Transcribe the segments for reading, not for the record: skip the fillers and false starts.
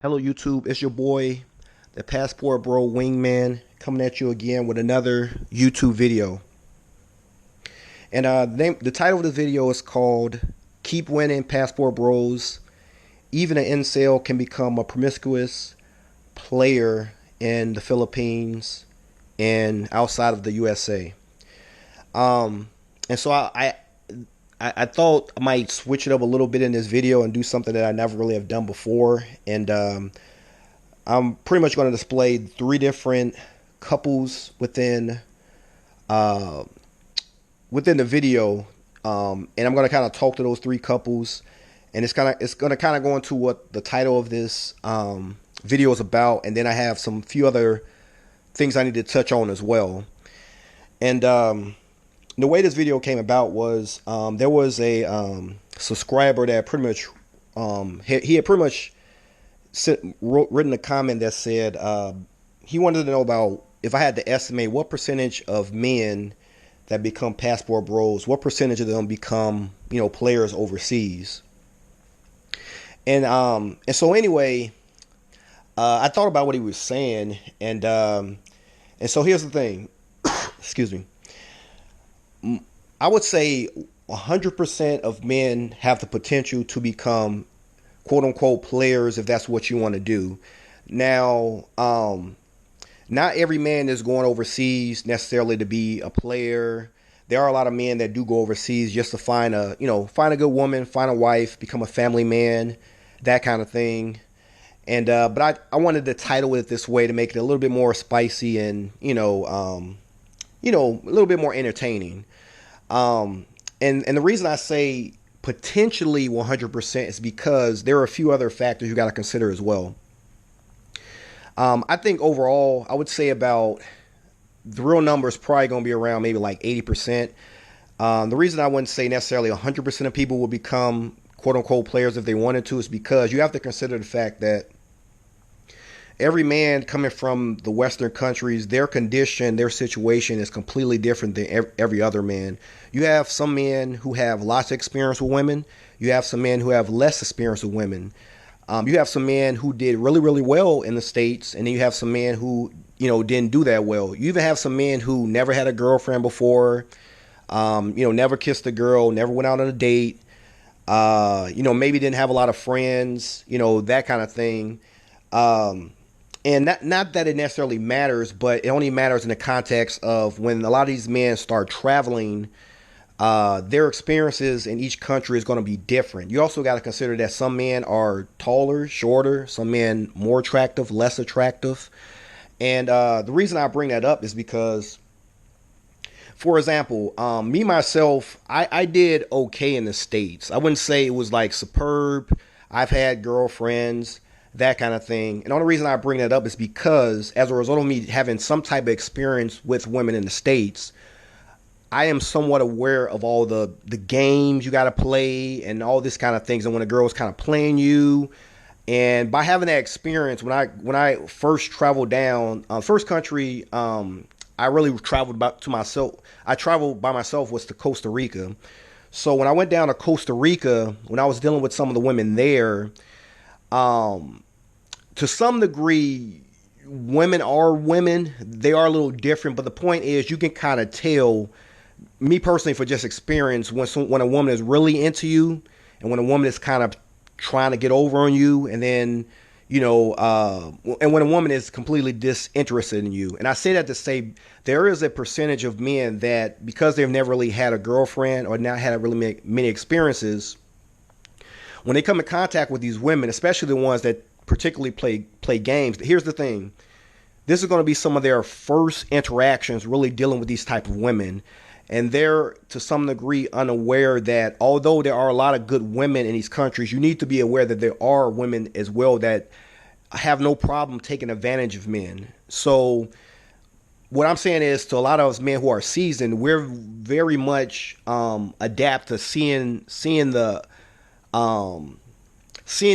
Hello YouTube, it's your boy, the Passport Bro Wingman, coming at you again with another YouTube video. And the title of the video is called Keep Winning Passport Bros. Even an incel can become a promiscuous player in the Philippines and outside of the USA. And so I thought I might switch it up a little bit in this video and do something that I never really have done before. And I'm pretty much going to display three different couples within the video, and I'm going to kind of talk to those three couples, and it's going to kind of go into what the title of this video is about, and then I have some few other things I need to touch on as well. And the way this video came about was there was a subscriber that pretty much he had pretty much written a comment that said he wanted to know about if I had to estimate what percentage of men that become passport bros, what percentage of them become, players overseas. And so anyway, I thought about what he was saying, and so here's the thing. Excuse me. I would say 100% of men have the potential to become quote unquote players if that's what you want to do. Now, not every man is going overseas necessarily to be a player. There are a lot of men that do go overseas just to find a good woman, find a wife, become a family man, that kind of thing. And but I wanted to title it this way to make it a little bit more spicy and a little bit more entertaining. And the reason I say potentially 100% is because there are a few other factors you got to consider as well. I think overall, I would say about the real number is probably going to be around maybe like 80%. The reason I wouldn't say necessarily 100% of people will become quote unquote players if they wanted to is because you have to consider the fact that every man coming from the Western countries, their condition, their situation is completely different than every other man. You have some men who have lots of experience with women. You have some men who have less experience with women. You have some men who did really, really well in the States, and then you have some men who, didn't do that well. You even have some men who never had a girlfriend before, never kissed a girl, never went out on a date, maybe didn't have a lot of friends, that kind of thing. And not that it necessarily matters, but it only matters in the context of when a lot of these men start traveling, their experiences in each country is going to be different. You also got to consider that some men are taller, shorter, some men more attractive, less attractive. And the reason I bring that up is because, for example, me, myself, I did okay in the States. I wouldn't say it was like superb. I've had girlfriends, that kind of thing. And the only reason I bring that up is because as a result of me having some type of experience with women in the States, I am somewhat aware of all the games you got to play and all this kind of things. And when a girl is kind of playing you, and by having that experience, when I first traveled down, first country I really traveled to myself. I traveled by myself was to Costa Rica. So when I went down to Costa Rica, when I was dealing with some of the women there, to some degree, women are women. They are a little different, but the point is you can kind of tell, me personally, for just experience, when a woman is really into you and when a woman is kind of trying to get over on you, and then, and when a woman is completely disinterested in you. And I say that to say there is a percentage of men that, because they've never really had a girlfriend or not had really many experiences, when they come in contact with these women, especially the ones that particularly play games, here's the thing. This is going to be some of their first interactions really dealing with these type of women. And they're, to some degree, unaware that although there are a lot of good women in these countries, you need to be aware that there are women as well that have no problem taking advantage of men. So what I'm saying is, to a lot of us men who are seasoned, we're very much adapt to seeing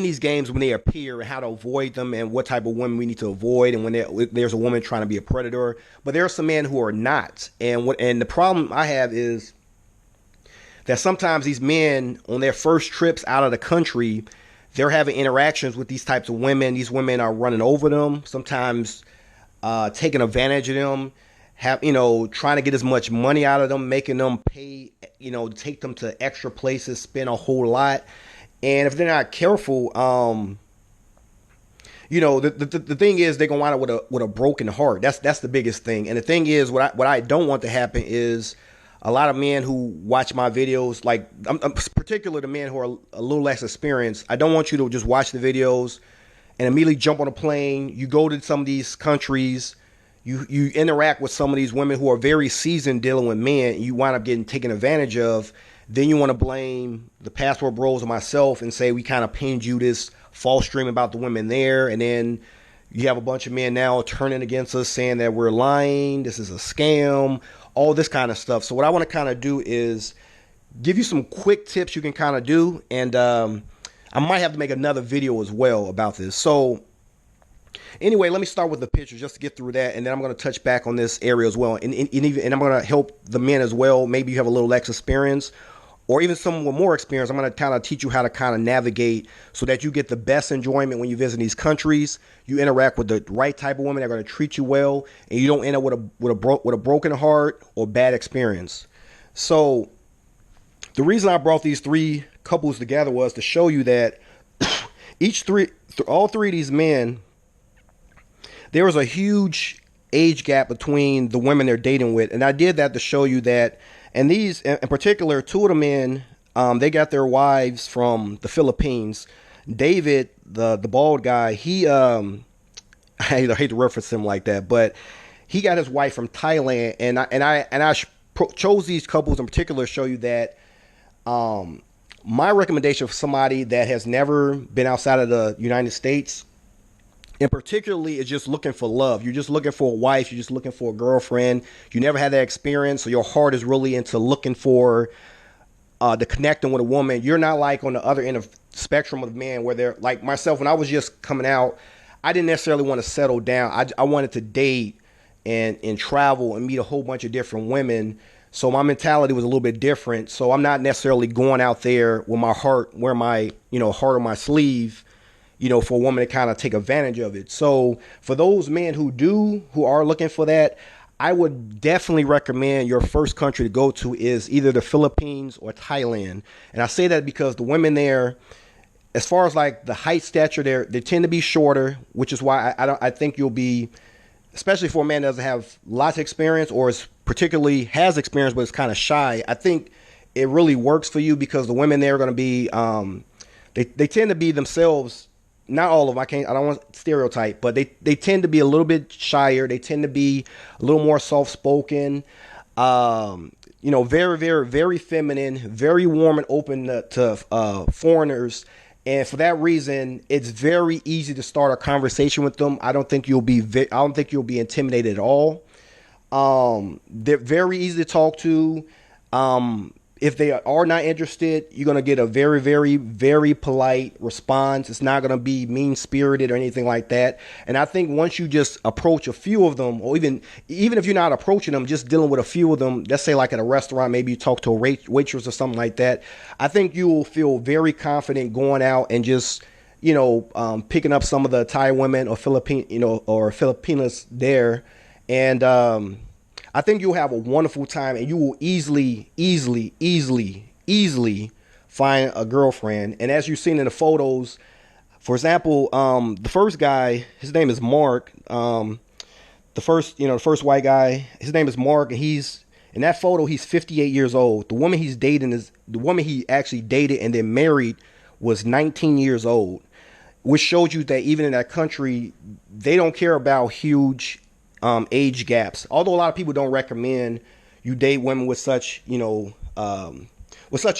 these games when they appear and how to avoid them and what type of women we need to avoid, and when there's a woman trying to be a predator. But there are some men who are not. And the problem I have is that sometimes these men on their first trips out of the country, they're having interactions with these types of women. These women are running over them, sometimes taking advantage of them, trying to get as much money out of them, making them pay, take them to extra places, spend a whole lot. And if they're not careful, the thing is they're gonna wind up with a broken heart. That's the biggest thing. And the thing is, what I don't want to happen is a lot of men who watch my videos, like I'm particular to men who are a little less experienced. I don't want you to just watch the videos and immediately jump on a plane. You go to some of these countries, you interact with some of these women who are very seasoned dealing with men, and you wind up getting taken advantage of. Then you want to blame the passport bros or myself and say we kind of pinned you this false dream about the women there, and then you have a bunch of men now turning against us saying that we're lying, this is a scam, all this kind of stuff. So what I want to kind of do is give you some quick tips you can kind of do, and I might have to make another video as well about this. So anyway, let me start with the picture just to get through that, and then I'm going to touch back on this area as well, and I'm going to help the men as well. Maybe you have a little less experience, or even someone with more experience. I'm going to kind of teach you how to kind of navigate so that you get the best enjoyment when you visit these countries. You interact with the right type of women that are going to treat you well, and you don't end up with a broken heart or bad experience. So the reason I brought these three couples together was to show you that all three of these men, there was a huge age gap between the women they're dating with, and I did that to show you that. And these, in particular, two of the men, they got their wives from the Philippines. David, the bald guy, I hate to reference him like that, but he got his wife from Thailand. And I chose these couples in particular to show you that my recommendation for somebody that has never been outside of the United States, and particularly, is just looking for love. You're just looking for a wife. You're just looking for a girlfriend. You never had that experience, so your heart is really into looking for the connecting with a woman. You're not like on the other end of the spectrum of men where they're like myself. When I was just coming out, I didn't necessarily want to settle down. I wanted to date and travel and meet a whole bunch of different women. So my mentality was a little bit different. So I'm not necessarily going out there with my heart, wearing my heart on my sleeve, for a woman to kind of take advantage of it. So for those men who are looking for that, I would definitely recommend your first country to go to is either the Philippines or Thailand. And I say that because the women there, as far as like the height, stature, they tend to be shorter, which is why I think you'll be, especially for a man that doesn't have lots of experience or is particularly has experience but is kind of shy. I think it really works for you because the women there are going to be, they tend to be themselves. Not all of them. I don't want to stereotype, but they tend to be a little bit shyer. They tend to be a little more soft-spoken, very, very, very feminine, very warm and open to foreigners. And for that reason, it's very easy to start a conversation with them. I don't think you'll be intimidated at all. They're very easy to talk to. If they are not interested, you're going to get a very, very, very polite response. It's not going to be mean-spirited or anything like that. And I think once you just approach a few of them, or even if you're not approaching them, just dealing with a few of them, let's say like at a restaurant, maybe you talk to a waitress or something like that, I think you will feel very confident going out and just, picking up some of the Thai women or Filipinas there. And I think you'll have a wonderful time, and you will easily find a girlfriend. And as you've seen in the photos, for example, the first guy, his name is Mark. The first white guy, his name is Mark, and in that photo, he's 58 years old. The woman he actually dated and then married was 19 years old, which shows you that even in that country, they don't care about huge age gaps. Although a lot of people don't recommend you date women with such a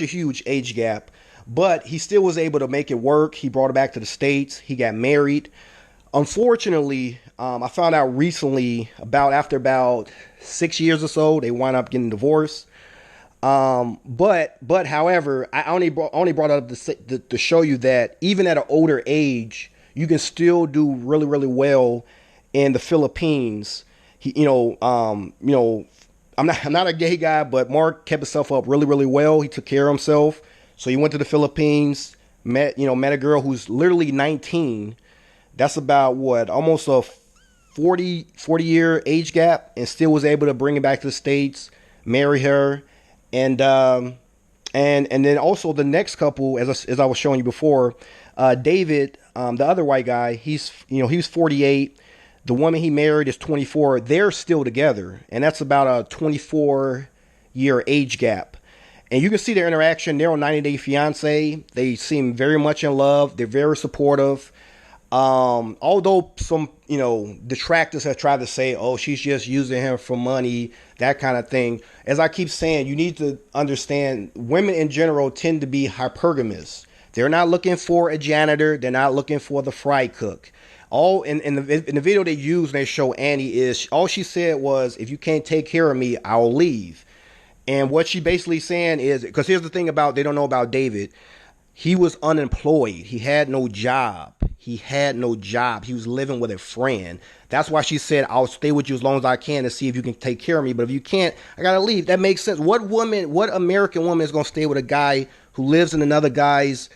huge age gap, but he still was able to make it work. He brought her back to the States. He got married. Unfortunately, I found out recently after about 6 years or so, they wound up getting divorced. But however, I only brought it up to show you that even at an older age, you can still do really, really well in the Philippines. I'm not a gay guy, but Mark kept himself up really, really well. He took care of himself. So he went to the Philippines, met a girl who's literally 19. That's about what, almost a 40 year age gap, and still was able to bring it back to the States, marry her, and then also the next couple, as I was showing you before, David, the other white guy, he's 48. The woman he married is 24. They're still together, and that's about a 24-year age gap. And you can see their interaction. They're on 90 Day Fiance. They seem very much in love. They're very supportive. Although some, detractors have tried to say, oh, she's just using him for money, that kind of thing. As I keep saying, you need to understand women in general tend to be hypergamous. They're not looking for a janitor. They're not looking for the fry cook. All in the video they use when they show Annie is all she said was, if you can't take care of me, I'll leave. And what she basically saying is, because here's the thing about, they don't know about David. He was unemployed. He had no job. He was living with a friend. That's why she said, I'll stay with you as long as I can to see if you can take care of me. But if you can't, I got to leave. That makes sense. What American woman is going to stay with a guy who lives in another guy's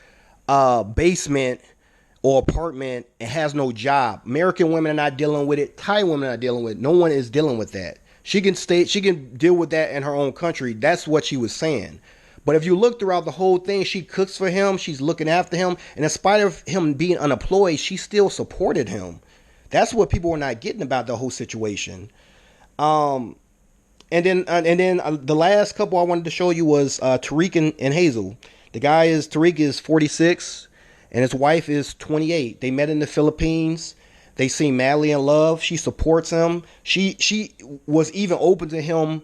basement or apartment and has no job? American women are not dealing with it. Thai women are not dealing with it. No one is dealing with that. She can deal with that in her own country. That's what she was saying. But if you look throughout the whole thing, she cooks for him. She's looking after him. And in spite of him being unemployed, she still supported him. That's what people were not getting about the whole situation. And then the last couple I wanted to show you was Tariq and Hazel. Tariq is 46 and his wife is 28. They met in the Philippines. They seem madly in love. She supports him. She was even open to him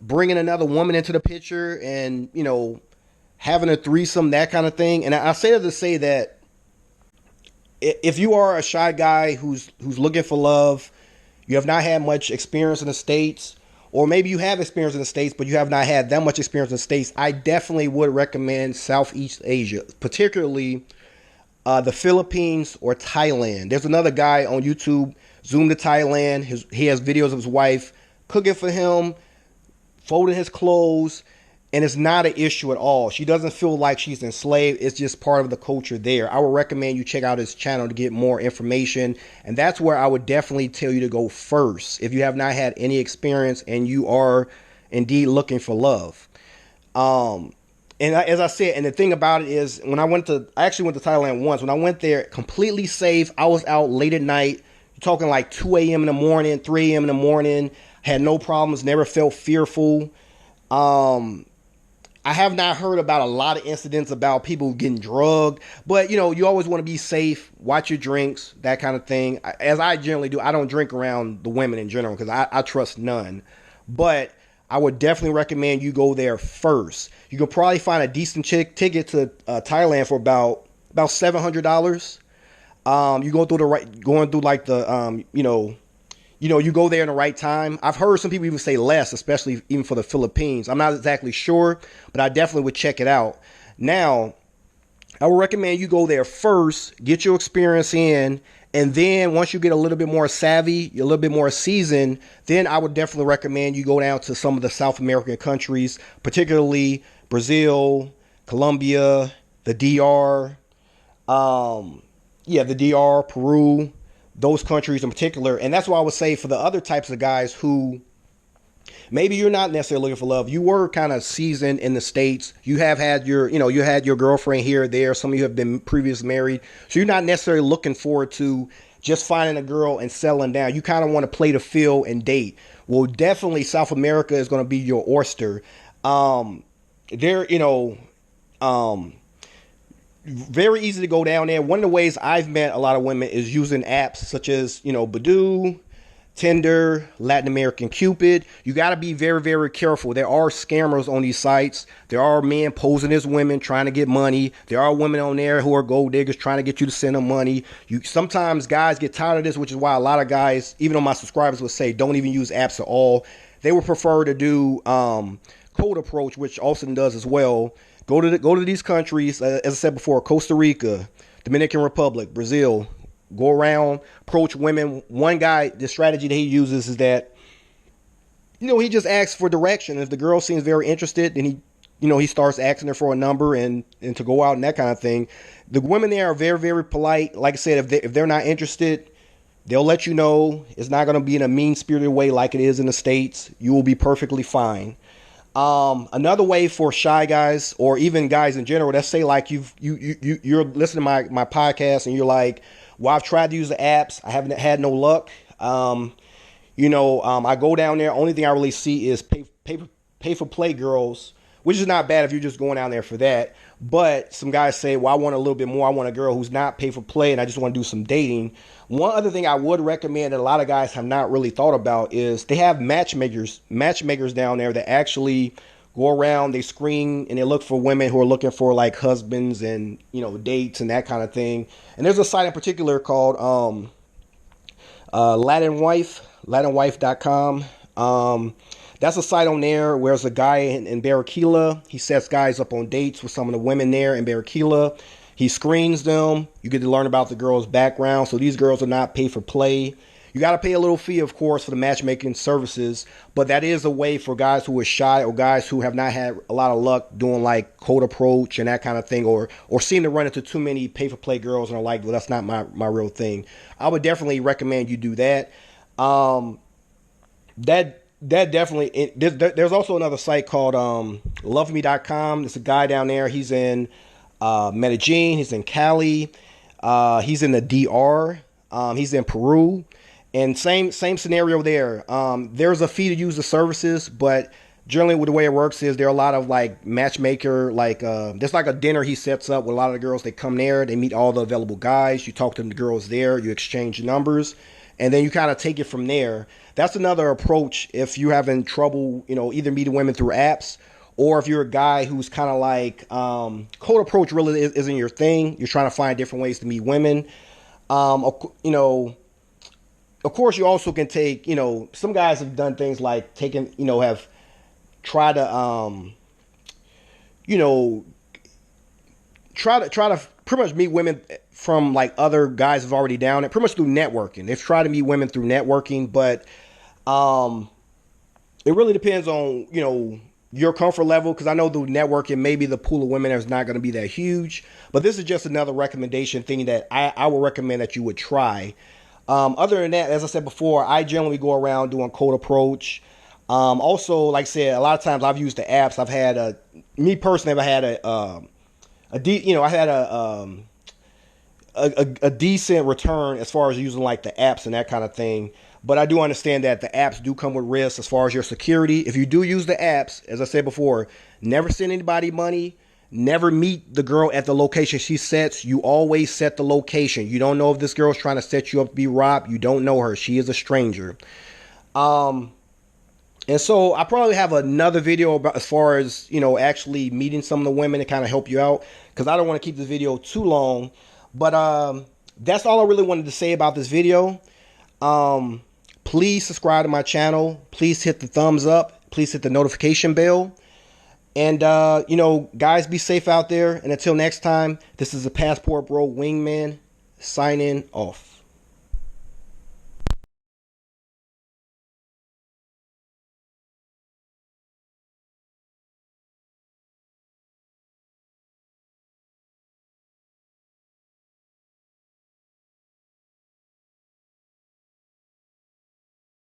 bringing another woman into the picture and, having a threesome, that kind of thing. And I say that to say that if you are a shy guy who's looking for love, you have not had much experience in the States, or maybe you have experience in the States, but you have not had that much experience in the States, I definitely would recommend Southeast Asia, particularly the Philippines or Thailand. There's another guy on YouTube, Zoom to Thailand. He has videos of his wife cooking for him, folding his clothes, and it's not an issue at all. She doesn't feel like she's enslaved. It's just part of the culture there. I would recommend you check out his channel to get more information, and that's where I would definitely tell you to go first if you have not had any experience and you are indeed looking for love. And as I said, and the thing about it is, I actually went to Thailand once. When I went there, completely safe. I was out late at night. You're talking like 2 a.m. in the morning, 3 a.m. in the morning. Had no problems. Never felt fearful. I have not heard about a lot of incidents about people getting drugged. But, you always want to be safe. Watch your drinks, that kind of thing. As I generally do, I don't drink around the women in general because I trust none. But I would definitely recommend you go there first. You can probably find a decent ticket to Thailand for about $700. You go you go there in the right time. I've heard some people even say less, especially even for the Philippines. I'm not exactly sure, but I definitely would check it out. Now, I would recommend you go there first, get your experience in, and then once you get a little bit more savvy, a little bit more seasoned, then I would definitely recommend you go down to some of the South American countries, particularly Brazil, Colombia, the DR, Peru, those countries in particular. And that's why I would say for the other types of guys who maybe you're not necessarily looking for love, you were kind of seasoned in the States, you have had you had your girlfriend here or there, some of you have been previously married, so you're not necessarily looking forward to just finding a girl and settling down. You kind of want to play the field and date. Well, definitely South America is going to be your oyster. Very easy to go down there. One of the ways I've met a lot of women is using apps such as, Badoo, Tinder, Latin American Cupid. You got to be very, very careful. There are scammers on these sites. There are men posing as women trying to get money. There are women on there who are gold diggers trying to get you to send them money. Sometimes guys get tired of this, which is why a lot of guys, even on my subscribers, would say don't even use apps at all. They would prefer to do cold approach, which Austin does as well. Go to these countries, as I said before, Costa Rica, Dominican Republic, Brazil. Go around, approach women. One guy, the strategy that he uses is that, he just asks for direction. If the girl seems very interested, then he he starts asking her for a number and to go out and that kind of thing. The women there are very, very polite. Like I said, if they're not interested, they'll let you know. It's not going to be in a mean-spirited way like it is in the States. You will be perfectly fine. Another way for shy guys, or even guys in general, let's say like you're listening to my podcast and you're like, well, I've tried to use the apps, I haven't had no luck. I go down there. Only thing I really see is pay for play girls, which is not bad if you're just going down there for that. But some guys say, well, I want a little bit more. I want a girl who's not pay for play, and I just want to do some dating. One other thing I would recommend that a lot of guys have not really thought about is they have matchmakers down there that actually go around, they screen, and they look for women who are looking for like husbands and, dates and that kind of thing. And there's a site in particular called latinwife.com. That's a site on there where there's a guy in Barranquilla. He sets guys up on dates with some of the women there in Barranquilla. He screens them. You get to learn about the girl's background. So these girls are not pay for play. You got to pay a little fee, of course, for the matchmaking services. But that is a way for guys who are shy or guys who have not had a lot of luck doing like cold approach and that kind of thing, or seem to run into too many pay for play girls and are like, well, that's not my real thing. I would definitely recommend you do that. That definitely, there's also another site called loveme.com. There's a guy down there. He's in Medellin. He's in Cali. He's in the DR. He's in Peru. And same scenario there. There's a fee to use the services, but generally the way it works is there are a lot of like matchmaker, there's like a dinner he sets up with a lot of the girls. They come there, they meet all the available guys. You talk to the girls there, you exchange numbers, and then you kind of take it from there. That's another approach if you're having trouble, either meeting women through apps, or if you're a guy who's kind of like cold approach really isn't your thing. You're trying to find different ways to meet women. Of course, you also can take, some guys have done things like taken, have tried to, try to pretty much meet women from like other guys who've already down it, pretty much through networking. They've tried to meet women through networking, but it really depends on, your comfort level, because I know through networking, maybe the pool of women is not going to be that huge, but this is just another recommendation thing that I would recommend that you would try. Other than that, as I said before, I generally go around doing cold approach. Also, like I said, a lot of times I've used the apps. I've had me personally, I've had a decent return as far as using like the apps and that kind of thing. But I do understand that the apps do come with risks as far as your security. If you do use the apps, as I said before, never send anybody money. Never meet the girl at the location she sets. You always set the location. You don't know if this girl's trying to set you up to be robbed. You don't know her. She is a stranger. And so I probably have another video about as far as, actually meeting some of the women to kind of help you out, because I don't want to keep this video too long. But that's all I really wanted to say about this video. Please subscribe to my channel. Please hit the thumbs up. Please hit the notification bell. And, guys, be safe out there. And until next time, this is the Passport Bro Wingman signing off.